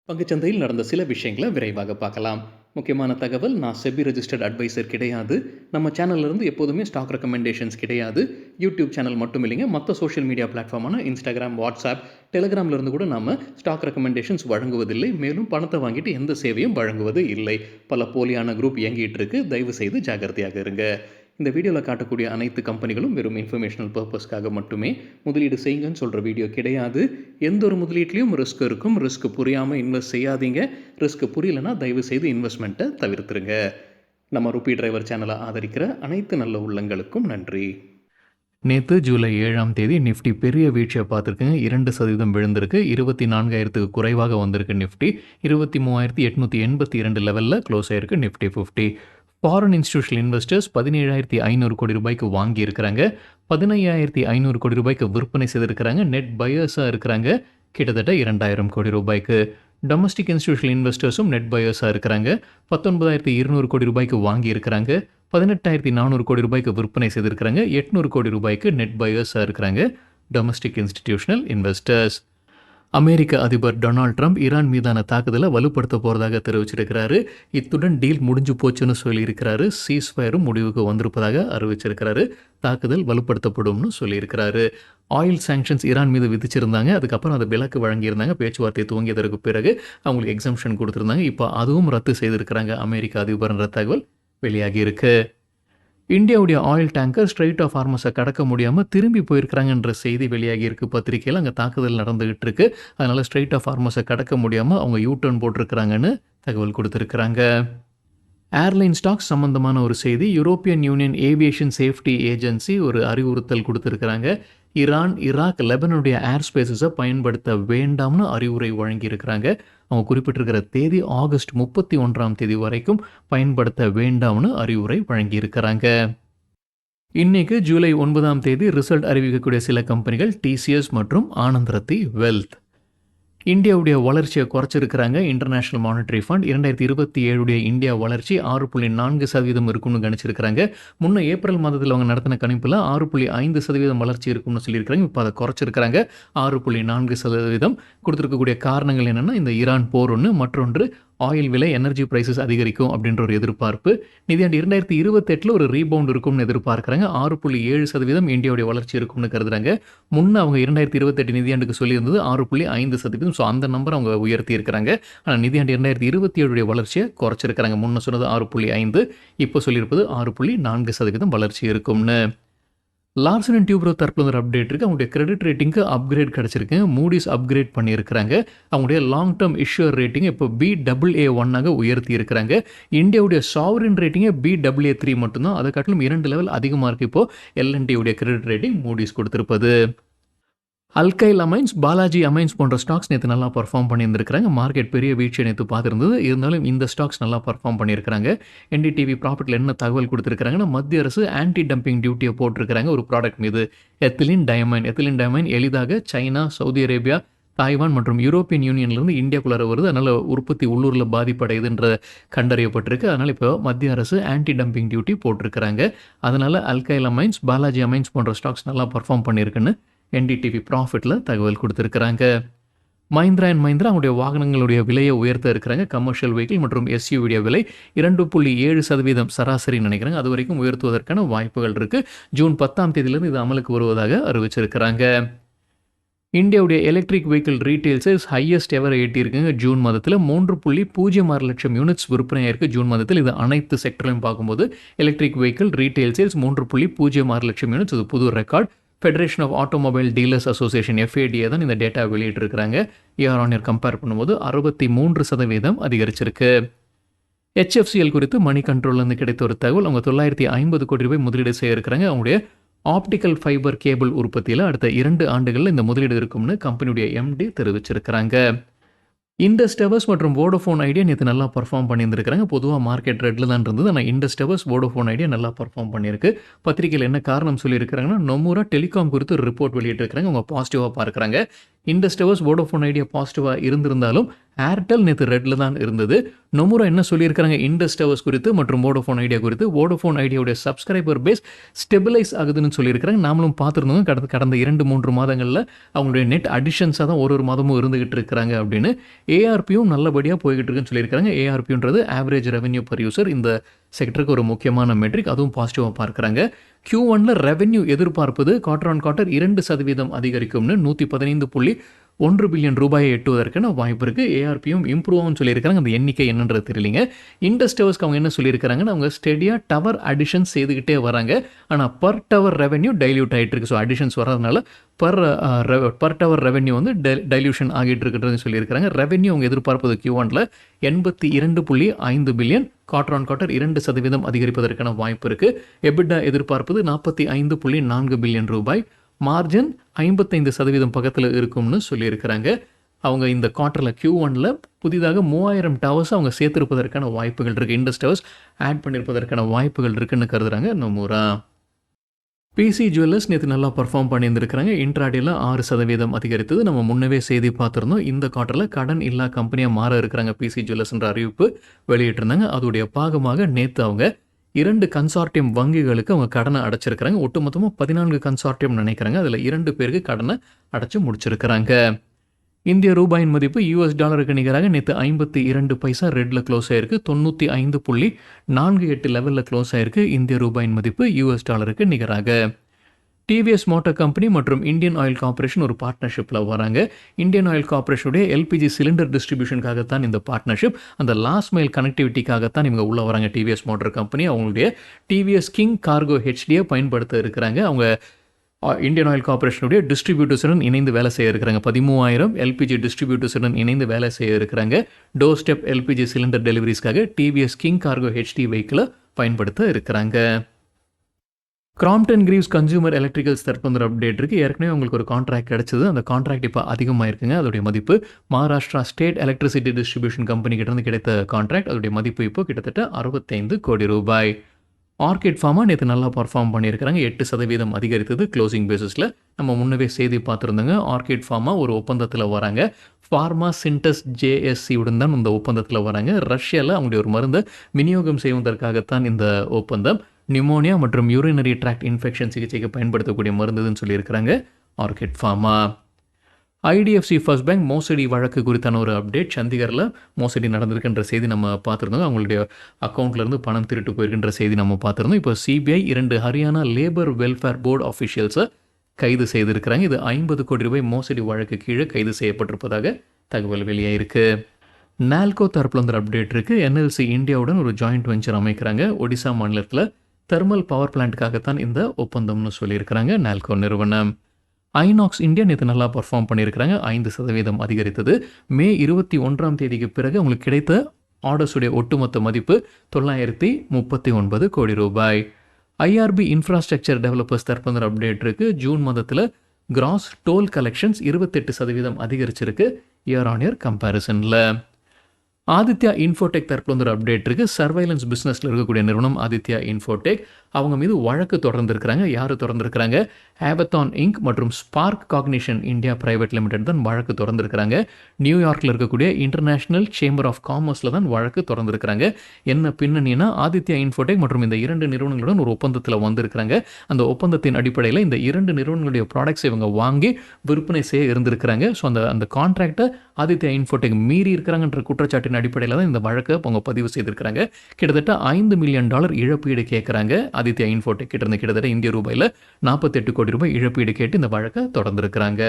பங்குச்சந்தையில் நடந்த சில விஷயங்களை விரைவாக பார்க்கலாம். முக்கியமான தகவல், நான் செபி ரெஜிஸ்டர்ட் அட்வைசர் கிடையாது. நம்ம சேனல்ல இருந்து எப்போதுமே ஸ்டாக் ரெக்கமெண்டேஷன்ஸ் கிடையாது. யூடியூப் சேனல் மட்டும் இல்லைங்க, மற்ற சோஷியல் மீடியா பிளாட்ஃபார்மான இன்ஸ்டாகிராம், வாட்ஸ்அப், டெலிகிராம்ல இருந்து கூட நாம ஸ்டாக் ரெக்கமெண்டேஷன்ஸ் வழங்குவதில்லை. மேலும் பணத்தை வாங்கிட்டு எந்த சேவையும் வழங்குவது இல்லை. பல போலியான குரூப் இயங்கிட்டு இருக்கு. தயவு செய்து ஜாகிரதையாக இருங்க. இந்த வீடியோவில் காட்டக்கூடிய அனைத்து கம்பெனிகளும் வெறும் இன்ஃபர்மேஷனல் பர்பஸ்க்காக மட்டுமே முதலீடு செய்யுங்கன்னு சொல்கிற வீடியோ கிடையாது. எந்த ஒரு முதலீட்லையும் ரிஸ்க் இருக்கும். ரிஸ்க் புரியாமல் இன்வெஸ்ட் செய்யாதீங்க. ரிஸ்க் புரியலனா தயவு செய்து இன்வெஸ்ட்மெண்ட்டை தவிர்த்துருங்க. நம்ம ருபி டிரைவர் சேனலை ஆதரிக்கிற அனைத்து நல்ல உள்ளங்களுக்கும் நன்றி. நேற்று ஜூலை 7ஆம் தேதி நிஃப்டி பெரிய வீழ்ச்சியை பார்த்துருக்குங்க. 2% விழுந்திருக்கு. 24,000க்கு குறைவாக வந்திருக்கு நிஃப்டி. 23,882 லெவலில் க்ளோஸ் ஆயிருக்கு நிஃப்டி 50. ஃபாரின் இன்ஸ்டிடியூஷனல் இன்வெஸ்டர்ஸ் 17,500 கோடி ரூபாய்க்கு வாங்கி இருக்கிறாங்க. 15,500 கோடி ரூபாய்க்கு விற்பனை செய்திருக்கிறாங்க. நெட் பையர்ஸாக இருக்கிறாங்க கிட்டத்தட்ட 2,000 கோடி ரூபாய்க்கு. டொமஸ்டிக் இன்ஸ்டிடியூஷனல் இன்வெஸ்டர்ஸும் நெட் பையர்ஸாக இருக்கிறாங்க. 19,200 கோடி ரூபாய்க்கு வாங்கி இருக்கிறாங்க. 18,400 கோடி ரூபாய்க்கு விற்பனை செய்திருக்கிறாங்க. 800 கோடி ரூபாய்க்கு நெட் பையர்ஸாக இருக்கிறாங்க டொமஸ்டிக் இன்ஸ்டிடியூஷனல் இன்வெஸ்டர்ஸ். அமெரிக்க அதிபர் டொனால்ட் ட்ரம்ப் ஈரான் மீதான தாக்குதலை வலுப்படுத்த போகிறதாக தெரிவிச்சிருக்கிறாரு. இத்துடன் டீல் முடிஞ்சு போச்சுன்னு சொல்லியிருக்கிறாரு. சீஸ்ஃபயரும் முடிவுக்கு வந்திருப்பதாக அறிவிச்சிருக்கிறாரு. தாக்குதல் வலுப்படுத்தப்படும்னு சொல்லியிருக்கிறாரு. ஆயில் சாங்ஷன்ஸ் ஈரான் மீது விதிச்சிருந்தாங்க. அதுக்கப்புறம் அதை விலக்கு வழங்கியிருந்தாங்க. பேச்சுவார்த்தை துவங்கியதற்கு பிறகு அவங்களுக்கு எக்ஸம்ஷன் கொடுத்துருந்தாங்க. இப்போ அதுவும் ரத்து செய்திருக்கிறாங்க அமெரிக்க அதிபர்ன்ற தகவல் வெளியாகி இருக்கு. இந்தியாவுடைய ஆயில் டேங்கர் ஸ்ட்ரெயிட் ஆஃப் ஹார்மஸை கடக்க முடியாமல் திரும்பி போயிருக்கிறாங்கன்ற செய்தி வெளியாகி இருக்கு பத்திரிகையில். அங்கே தாக்குதல் நடந்துகிட்டு இருக்கு. அதனால ஸ்ட்ரெயிட் ஆஃப் ஹார்மஸை கடக்க முடியாமல் அவங்க யூ டர்ன் போட்டிருக்கிறாங்கன்னு தகவல் கொடுத்துருக்குறாங்க. ஏர்லைன் ஸ்டாக்ஸ் சம்பந்தமான ஒரு செய்தி. European union aviation safety agency ஒரு அறிவுறுத்தல் கொடுத்துருக்குறாங்க. ஈரான், ஈராக், லெபனுடைய ஏர் ஸ்பேசஸை பயன்படுத்த வேண்டாம்னு அறிவுரை வழங்கியிருக்கிறாங்க. அவங்க குறிப்பிட்டிருக்கிற தேதி ஆகஸ்ட் 31ஆம் தேதி வரைக்கும் பயன்படுத்த வேண்டாம்னு அறிவுரை வழங்கியிருக்கிறாங்க. இன்னைக்கு ஜூலை 9ஆம் தேதி ரிசல்ட் அறிவிக்கக்கூடிய சில கம்பெனிகள் டிசிஎஸ் மற்றும் ஆனந்த் ரத்தி வெல்த். இந்தியாவுடைய வளர்ச்சியை குறைச்சிருக்கிறாங்க இன்டர்நேஷனல் மானிட்டரி ஃபண்ட். 2027 இந்தியா வளர்ச்சி 6.4% இருக்கும்னு கணிச்சிருக்கிறாங்க. முன்ன ஏப்ரல் மாதத்தில் அவங்க நடத்தின கணிப்பில் 6.5% வளர்ச்சி இருக்கும்னு சொல்லியிருக்கிறாங்க. இப்போ அதை குறைச்சிருக்கிறாங்க. 6.4% கொடுத்துருக்கக்கூடிய காரணங்கள் என்னென்னா, இந்த ஈரான் போர் ஒன்று, மற்றொன்று ஆயில் விலை, எனர்ஜி பிரைசஸ் அதிகரிக்கும் அப்படின்ற ஒரு எதிர்பார்ப்பு. நிதியாண்டு 2028 ஒரு ரீபவுண்ட் இருக்கும்னு எதிர்பார்க்குறாங்க. 6.7% இந்தியாவுடைய வளர்ச்சி இருக்கும்னு கருதுறாங்க. முன்ன அவங்க 2028 நிதியாண்டுக்கு சொல்லியிருந்தது 6.5%. ஸோ அந்த நம்பர் அவங்க உயர்த்தி இருக்கிறாங்க. ஆனால் நிதியாண்டு 2027 வளர்ச்சியை குறைச்சிருக்கிறாங்க. முன்ன சொன்னது 6.5, இப்போ சொல்லியிருப்பது 6.4% வளர்ச்சி இருக்கும்னு. லார்சன் அண்ட் டியூப்ரோ தரப்புல ஒரு அப்டேட் இருக்குது. அவங்களுடைய கிரெடிட் ரேட்டிங்க்கு அப்கிரேட் கிடச்சிருக்கு. மூடிஸ் அப்கிரேட் பண்ணியிருக்கிறாங்க. அவங்களுடைய லாங் டேர்ம் இஷ்யூர் ரேட்டிங் இப்போ Baa1 உயர்த்தி இருக்கிறாங்க. இந்தியாவுடைய சாவரின் ரேட்டிங்கை Baa3 மட்டும்தான். அதை காட்டிலும் 2 லெவல் அதிகமாக இருக்குது. இப்போ L&T உடைய கிரெடிட் ரேட்டிங் மூடிஸ் கொடுத்துருப்பது. அல்கைல் அமைன்ஸ், பாலாஜி அமைன்ஸ் போன்ற ஸ்டாக்ஸ் நேற்று நல்லா பர்ஃபார்ம் பண்ணியிருந்திருக்கிறாங்க. மார்க்கெட் பெரிய வீழ்ச்சியை நேற்று பார்த்துருந்தது. இருந்தாலும் இந்த ஸ்டாக்ஸ் நல்லா பர்ஃபார்ம் பண்ணியிருக்கிறாங்க. என்டிடிவி ப்ராஃபிட்டில் என்ன தகவல் கொடுத்துருக்காங்கன்னா, மத்திய அரசு ஆன்டி டம்பிங் டியூட்டியை போட்டிருக்கிறாங்க ஒரு ப்ராடக்ட் மீது. எத்திலின் டைமைன் எளிதாக சைனா, சவுதி அரேபியா, தாய்வான் மற்றும் யூரோப்பியன் யூனியன்லேருந்து இந்தியாக்குள்ளார வருது. அதனால் உற்பத்தி உள்ளூரில் பாதிப்படையுதுன்ற கண்டறியப்பட்டிருக்கு. அதனால் இப்போ மத்திய அரசு ஆன்டி டம்பிங் டியூட்டி போட்டிருக்கிறாங்க. அதனால் அல்கைல் அமைன்ஸ், பாலாஜி அமைன்ஸ் போன்ற ஸ்டாக்ஸ் நல்லா பர்ஃபார்ம் பண்ணியிருக்குன்னு என்டிடிவி ப்ராஃபிட்டில் தகவல் கொடுத்துருக்குறாங்க. மஹிந்திரா அண்ட் மஹிந்திரா அவங்களுடைய வாகனங்களுடைய விலையை உயர்த்த இருக்கிறாங்க. கமர்ஷியல் வெஹிக்கிள் மற்றும் எஸ்யூவிடைய விலை 2.7% சராசரி நினைக்கிறாங்க. அது வரைக்கும் உயர்த்துவதற்கான வாய்ப்புகள் இருக்குது. ஜூன் 10ஆம் தேதியிலிருந்து இது அமலுக்கு வருவதாக அறிவிச்சிருக்கிறாங்க. இந்தியாவுடைய electric vehicle retail sales highest ever எட்டியிருக்குங்க. ஜூன் மாதத்தில் 3.06 லட்சம் யூனிட்ஸ் விற்பனையாயிருக்கு. ஜூன் மாதத்தில் இது அனைத்து செக்டர்லையும் பார்க்கும்போது எலக்ட்ரிக் வெஹிக்கிள் ரீட்டைல் சேல்ஸ் 3.06 லட்சம் யூனிட்ஸ். இது புது record. Federation of automobile dealers association FADA தான் இந்த டேட்டா வெளியிட்டிருக்கிறாங்க. இயர் ஆன் இயர் கம்பேர் பண்ணும்போது 63% அதிகரிச்சிருக்கு. HFCL குறித்து மணி கண்ட்ரோல்லேருந்து கிடைத்த ஒரு தகவல். அவங்க 950 கோடி ரூபாய் முதலீடு செய்ய இருக்கிறாங்க. அவங்களுடைய ஆப்டிக்கல் ஃபைபர் கேபிள் உற்பத்தியில் அடுத்த 2 ஆண்டுகளில் இந்த முதலீடு இருக்கும்னு கம்பெனியுடைய MD தெரிவிச்சிருக்கிறாங்க. இண்டஸ் டவர்ஸ் மற்றும் வோடோஃபோன் ஐடியா நேற்று நல்லா பர்ஃபார்ம் பண்ணியிருந்திருக்கிறாங்க. பொதுவாக மார்க்கெட் ரெட்டில் தான் இருந்தது. ஆனால் இண்டஸ் டவர்ஸ், வோடோஃபோன் ஐடியா நல்லா பர்ஃபார்ம் பண்ணியிருக்கு. பத்திரிகையில் என்ன காரணம் சொல்லியிருக்கிறாங்கன்னா, நொமுரா டெலிகாம் குறித்து ஒரு ரிப்போர்ட் வெளியிட்டிருக்கிறாங்க. அவங்க பாசிட்டிவாக பார்க்குறாங்க. இண்டஸ் டவர்ஸ், வோடஃபோன் ஐடியா பாசிட்டிவாக இருந்திருந்தாலும் ஏர்டெல் நேற்று ரெட்டில் தான் இருந்தது. நொமுரா என்ன சொல்லியிருக்கிறாங்க இண்டஸ் டவர்ஸ் குறித்து மற்றும் வோடஃபோன் ஐடியா குறித்து? வோடஃபோன் ஐடியாவுடைய சப்ஸ்கிரைபர் பேஸ் ஸ்டெபிலைஸ் ஆகுதுன்னு சொல்லியிருக்கிறாங்க. நாமளும் பார்த்துருந்தோம் கடந்த 2-3 மாதங்களில் அவங்களுடைய நெட் அடிஷன்ஸாக தான் ஒரு மாதமும் இருந்துகிட்டு இருக்கிறாங்க அப்படின்னு. ஏஆர்பியும் நல்லபடியாக போய்கிட்டு இருக்குன்னு சொல்லியிருக்கிறாங்க. ஏஆர்பின்றது ஆவரேஜ் ரெவென்யூ பர் யூசர். இந்த செக்டருக்கு ஒரு முக்கியமான மெட்ரிக், அதுவும் பாசிட்டிவாக பார்க்குறாங்க. Q1 ரெவென்யூ எதிர்பார்ப்பது குவார்டர் ஆன் குவார்டர் 2% அதிகரிக்கும்னு 115.1 பில்லியன் ரூபாயை எட்டுவதற்கான வாய்ப்பு இருக்குது. ஏஆர்பியும் இம்ப்ரூவ் ஆகும்னு சொல்லியிருக்காங்க. அந்த எண்ணிக்கை என்னன்றது தெரியலிங்க. இண்டஸ் டவர்ஸ்க்கு அவங்க என்ன சொல்லியிருக்கிறாங்கன்னா அவங்க ஸ்டெடியாக டவர் அடிஷன் செய்துக்கிட்டே வராங்க. ஆனால் பர் டவர் ரெவென்யூ டைல்யூட் ஆகிட்டு இருக்கு. ஸோ அடிஷன்ஸ் வரதுனால பர் டவர் ரெவென்யூ வந்து டைல்யூஷன் ஆகிட்டு இருக்குன்னு சொல்லியிருக்கிறாங்க. ரெவென்யூ அவங்க எதிர்பார்ப்பது Q1 82.5 billion, quarter on quarter 2% அதிகரிப்பதற்கான வாய்ப்பு இருக்குது. எபிட்டா எதிர்பார்ப்பது 45.4 பில்லியன் ரூபாய், மார்ஜின் 55% பக்கத்தில் இருக்கும்னு சொல்லியிருக்கிறாங்க. அவங்க இந்த குவார்ட்டரில் Q1 புதிதாக 3000 டவர்ஸ் அவங்க சேர்த்திருப்பதற்கான வாய்ப்புகள் இருக்குது. இண்டஸ் டவர்ஸ் ஆட் பண்ணியிருப்பதற்கான வாய்ப்புகள் இருக்குன்னு கருதுறாங்க நொமுரா. பிசி ஜுவல்லர்ஸ் நேற்று நல்லா பர்ஃபார்ம் பண்ணியிருந்திருக்கிறாங்க. இன்ட்ராடேல 6% அதிகரித்தது. நம்ம முன்னவே செய்தி பார்த்துருந்தோம். இந்த குவார்ட்டரில் கடன் இல்லா கம்பெனியாக மாற இருக்கிறாங்க பிசி ஜுவல்லர்ஸ்ன்ற அறிவிப்பு வெளியிட்டிருந்தாங்க. அதோடைய பாகமாக நேற்று அவங்க 2 கன்சார்டியம் வங்கிகளுக்கு அவங்க கடனை அடைச்சிருக்கிறாங்க. ஒட்டுமொத்தமாக 14 கன்சார்டியம் நினைக்கிறாங்க. அதில் 2 பேருக்கு கடனை அடைச்சி முடிச்சிருக்கிறாங்க. இந்திய ரூபாயின் மதிப்பு US டாலருக்கு நிகராக நேற்று 52 பைசா ரெட்டில் க்ளோஸ் ஆயிருக்கு. 95.48 லெவலில் க்ளோஸ் ஆயிருக்கு. இந்திய ரூபாயின் மதிப்பு US டாலருக்கு நிகராக. டிவிஎஸ் மோட்டார் கம்பெனி மற்றும் இந்தியன் ஆயில் கார்பரேஷன் ஒரு பார்ட்னர்ஷிப்பில் வராங்க. இந்தியன் ஆயில் கார்பரேஷனுடைய எல்பிஜி சிலிண்டர் டிஸ்ட்ரிபியூஷனுக்காகத்தான் இந்த பார்ட்னர்ஷிப். அந்த லாஸ்ட் மைல் கனெக்டிவிட்டிக்காகத்தான் இவங்க உள்ளே வராங்க. டிவிஎஸ் மோட்டார் கம்பெனி அவங்களுடைய டிவிஎஸ் கிங் கார்கோ ஹெச்டியை பயன்படுத்த இருக்கிறாங்க. அவங்க இந்தியன் ஆயில் கார்பரேஷனுடைய டிஸ்ட்ரிபியூட்டர்ஸுடன் இணைந்து வேலை செய்ய இருக்கிறாங்க. 13,000 எல்பிஜி டிஸ்ட்ரிபியூட்டர்ஸுடன் இணைந்து வேலை செய்ய இருக்கிறாங்க. டோர் ஸ்டெப் எல்பிஜி சிலிண்டர் டெலிவரிஸ்க்காக டிவிஎஸ் கிங் கார்கோ ஹெச்டி வெஹிக்கிளை பயன்படுத்த இருக்கிறாங்க. கிராம்ப்டன் கிரீவ்ஸ் கன்சூமர் எலக்ட்ரிக்கல்ஸ் தற்போது அப்டேட் இருக்குது. ஏற்கனவே உங்களுக்கு ஒரு கான்ட்ராக்ட் கிடச்சிது. அந்த கான்ட்ராக்ட் இப்போ அதிகமாகிருக்குங்க. அதோடைய மதிப்பு Maharashtra state electricity distribution company கிட்டேருந்து கிடைத்த கான்ட்ராக்ட். அதோடைய மதிப்பு இப்போ கிட்டத்தட்ட 65 கோடி ரூபாய். ஆர்கிட் ஃபார்மா நேற்று நல்லா பர்ஃபார்ம் பண்ணியிருக்கிறாங்க. 8% அதிகரித்தது க்ளோசிங் பேசிஸில். நம்ம முன்னவே செய்தி பார்த்துருந்தோங்க. ஆர்கிட் ஃபார்மா ஒரு ஒப்பந்தத்தில் வராங்க. ஃபார்மா சின்டஸ் ஜேஎஸ்சியுடன் தான் இந்த ஒப்பந்தத்தில் வராங்க. ரஷ்யாவில் அவங்களுடைய ஒரு மருந்தை விநியோகம் செய்வதற்காகத்தான் இந்த ஒப்பந்தம். நிமோனியா மற்றும் யூரினரி ட்ராக்ட் இன்ஃபெக்ஷன் சிகிச்சைக்கு பயன்படுத்தக்கூடிய மருந்துன்னு சொல்லியிருக்கிறாங்க orchid pharma. IDFC first bank மோசடி வழக்கு குறித்தான ஒரு அப்டேட். சண்டிகரில் மோசடி நடந்திருக்கின்ற செய்தி நம்ம பார்த்துருந்தோம். அவங்களுடைய அக்கௌண்ட்லேருந்து பணம் திருட்டு போயிருக்கின்ற செய்தி நம்ம பார்த்துருந்தோம். இப்போ CBI 2 Haryana labour welfare board ஆஃபீஷியல்ஸை கைது செய்திருக்கிறாங்க. இது 50 கோடி ரூபாய் மோசடி வழக்கு கீழே கைது செய்யப்பட்டிருப்பதாக தகவல் வெளியாயிருக்கு. நால்கோ தரப்புல வந்து அப்டேட் இருக்குது. என்எல்சி இந்தியாவுடன் ஒரு ஜாயிண்ட் வெஞ்சர் அமைக்கிறாங்க. ஒடிசா மாநிலத்தில் தெர்மல் பவர் பிளான்ட்டுக்காகத்தான் இந்த ஒப்பந்தம்னு சொல்லியிருக்கிறாங்க நால்கோ நிறுவனம். ஐநாக்ஸ் இந்தியா நேற்று நல்லா பர்ஃபார்ம் பண்ணியிருக்கிறாங்க. 5% அதிகரித்தது. மே 21ஆம் தேதிக்கு பிறகு அவங்களுக்கு கிடைத்த ஆர்டர்ஸுடைய ஒட்டுமொத்த மதிப்பு 939 கோடி ரூபாய். ஐஆர்பி இன்ஃப்ராஸ்ட்ரக்சர் டெவலப்பர்ஸ் தற்போது அப்டேட் இருக்குது. ஜூன் மாதத்தில் கிராஸ் டோல் கலெக்ஷன்ஸ் 28% அதிகரிச்சிருக்கு இயர் ஆன் இயர் கம்பேரிசனில். ஆதித்யா இன்ஃபோடெக் தரப்புல ஒரு அப்டேட் இருக்குது. சர்வைலன்ஸ் பிஸ்னஸில் இருக்கக்கூடிய நிறுவனம் ஆதித்யா இன்ஃபோடெக். அவங்க மீது வழக்கு தொடர்ந்துருக்கிறாங்க. யார் தொடர்ந்துருக்கிறாங்க? ஹேபத்தான் இங்க் மற்றும் spark cognition India private limited தான் வழக்கு தொடர்ந்துருக்கிறாங்க. நியூயார்க்கில் இருக்கக்கூடிய இன்டர்நேஷனல் சேம்பர் ஆஃப் காமர்ஸில் தான் வழக்கு தொடர்ந்துருக்கிறாங்க. என்ன பின்னணினா ஆதித்யா இன்ஃபோடெக் மற்றும் இந்த 2 நிறுவனங்களுடன் ஒரு ஒப்பந்தத்தில் வந்திருக்கிறாங்க. அந்த ஒப்பந்தத்தின் அடிப்படையில் இந்த 2 நிறுவனங்களுடைய ப்ராடக்ட்ஸ் இவங்க வாங்கி விற்பனை செய்ய இருந்திருக்கிறாங்க. ஸோ அந்த கான்ட்ராக்டை ஆதித்யா இன்ஃபோடெக் மீறி இருக்கிறாங்கன்ற குற்றச்சாட்டின் அடிப்படையில் தான் இந்த வழக்கை அவங்க பதிவு செய்திருக்கிறாங்க. கிட்டத்தட்ட $5 மில்லியன் இழப்பீடு கேட்குறாங்க. ஆதித்யா இன்ஃபோடெக் கிட்ட கிட்டத்தட்ட இந்திய ரூபாயில் 48 கோடி ரூபாய் இழப்பீடு கேட்டு இந்த வழக்கை தொடர்ந்துருக்கிறாங்க.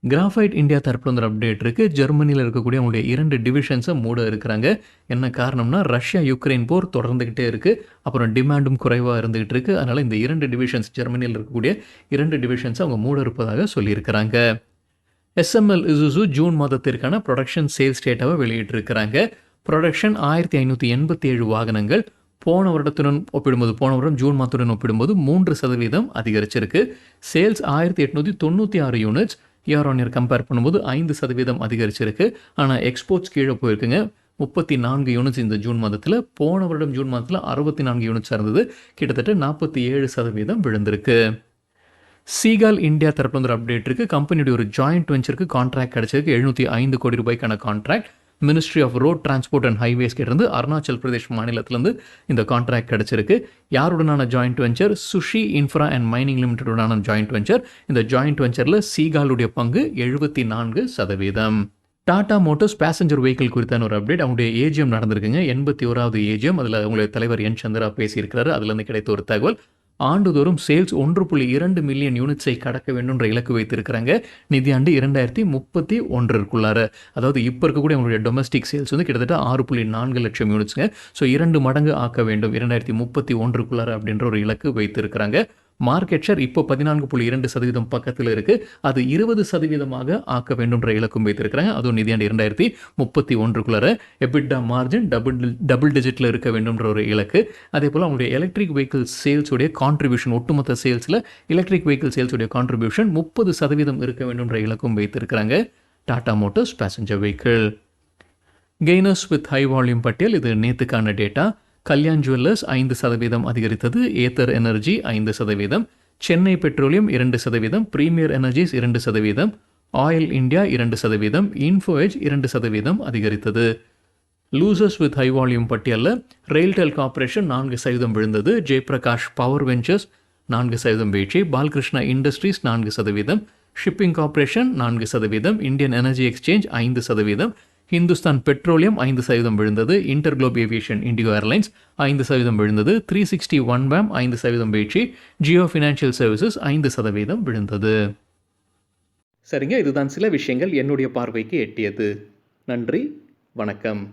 கிராஃபைட் இந்தியா தரப்புல ஒரு அப்டேட் இருக்குது. ஜெர்மனியில் இருக்கக்கூடிய அவங்களுடைய 2 டிவிஷன்ஸை மூட இருக்கிறாங்க. என்ன காரணம்னா ரஷ்யா யுக்ரைன் போர் தொடர்ந்துக்கிட்டே இருக்குது. அப்புறம் டிமாண்டும் குறைவாக இருந்துகிட்டு இருக்குது. அதனால் இந்த 2 டிவிஷன்ஸ் ஜெர்மனியில் இருக்கக்கூடிய 2 டிவிஷன்ஸை அவங்க மூட இருப்பதாக சொல்லியிருக்கிறாங்க. எஸ்எம்எல் இசுசு ஜூன் மாதத்திற்கான ப்ரொடக்ஷன் சேல்ஸ் டேட்டாவை வெளியிட்டிருக்கிறாங்க. ப்ரொடக்ஷன் 1587 வாகனங்கள் போன வருடம் ஜூன் மாதத்துடன் ஒப்பிடும்போது 3% அதிகரிச்சிருக்கு. Sales 1896 units year on year compare பண்ணும்போது 5% அதிகரிச்சிருக்கு. ஆனால் எக்ஸ்போர்ட்ஸ் கீழே போயிருக்குங்க. 34 யூனிட்ஸ் இந்த ஜூன் மாதத்தில். போன வருடம் ஜூன் மாதத்தில் 64 யூனிட்ஸ் இருந்தது. கிட்டத்தட்ட 47% விழுந்திருக்கு. சீகால் இந்தியா தரப்புல வந்து ஒரு அப்டேட் இருக்குது. கம்பெனியுடைய ஒரு ஜாயிண்ட் வெஞ்சருக்கு கான்ட்ராக்ட் கிடச்சிருக்கு. 705 கோடி ரூபாய்க்கான contract Ministry of Road Transport and Highways கிட்டேருந்து அருணாச்சல் பிரதேஷ் மாநிலத்திலேருந்து இந்த கான்ட்ராக்ட் கிடச்சிருக்கு. யாருடனான joint venture? Sushee Infra and Mining லிமிடெடுடனான ஜாயிண்ட் வெஞ்சர். இந்த ஜாயிண்ட் வெஞ்சரில் சீகாலுடைய பங்கு 74%. டாடா மோட்டர்ஸ் பேசஞ்சர் வெஹிக்கிள் குறித்தான ஒரு அப்டேட். அவங்களுடைய ஏஜிஎம் நடந்திருக்குங்க. 81வது ஏஜிஎம். அதில் அவங்களுடைய தலைவர் என் சந்திரா பேசியிருக்கிறாரு. அதுலேருந்து கிடைத்த ஒரு தகவல். ஆண்டுதோறும் சேல்ஸ் 1.2 மில்லியன் யூனிட்ஸை கடக்க வேண்டும்ன்ற இலக்கு வைத்திருக்கிறாங்க. நிதியாண்டு 2031க்குள்ளார. அதாவது இப்போ இருக்கக்கூடிய அவங்களுடைய டொமஸ்டிக் சேல்ஸ் வந்து கிட்டத்தட்ட 6.4 லட்சம் யூனிட்ஸுங்க. ஸோ 2 மடங்கு ஆக்க வேண்டும் 2031க்குள்ளார அப்படின்ற ஒரு இலக்கு வைத்திருக்கிறாங்க. மார்க்கெட் ஷேர் இப்போ 14.2% பக்கத்தில் இருக்குது. அது 20% ஆக்க வேண்டும்ன்ற இலக்கும் வைத்திருக்கிறாங்க. அதுவும் நிதியாண்டு 2031க்குள்ளார. எபிட்டா மார்ஜின் டபுள் டிஜிட்டில் இருக்க வேண்டும்ன்ற ஒரு இலக்கு. அதே போல் அவங்களுடைய எலக்ட்ரிக் வெஹிக்கிள் சேல்ஸுடைய கான்ட்ரிபியூஷன், ஒட்டுமொத்த சேல்ஸில் எலக்ட்ரிக் வெஹிக்கிள் சேல்ஸுடைய கான்ட்ரிபியூஷன் 30% இருக்க வேண்டும்ன்ற இலக்கும் வைத்திருக்கிறாங்க. Tata Motors passenger vehicle. Gainers with high volume பட்டியல். இது நேற்றுக்கான டேட்டா. கல்யாண் ஜுவல்லர்ஸ் 5% அதிகரித்தது. Ather Energy 5%, Chennai Petroleum 2%, Premier Energies 2%, Oil India 2%, Info Edge 2% அதிகரித்தது. லூசர்ஸ் வித் ஹை வால்யூம் பட்டியலில் ரெயில்டெல் கார்ப்பரேஷன் 4% விழுந்தது. ஜெயபிரகாஷ் பவர் வெஞ்சர்ஸ் 4% வீழ்ச்சி. Balakrishna industries 4%, shipping corporation 4%, Indian energy exchange 5%, Hindustan petroleum 5% விழுந்தது. InterGlobe aviation indigo airlines 5% விழுந்தது. 360 ஒன் பேம் 5% வீழ்ச்சி. ஜியோ ஃபினான்ஷியல் சர்வீசஸ் 5% விழுந்தது. சரிங்க, இதுதான் சில விஷயங்கள் என்னுடைய பார்வைக்கு எட்டியது. நன்றி, வணக்கம்.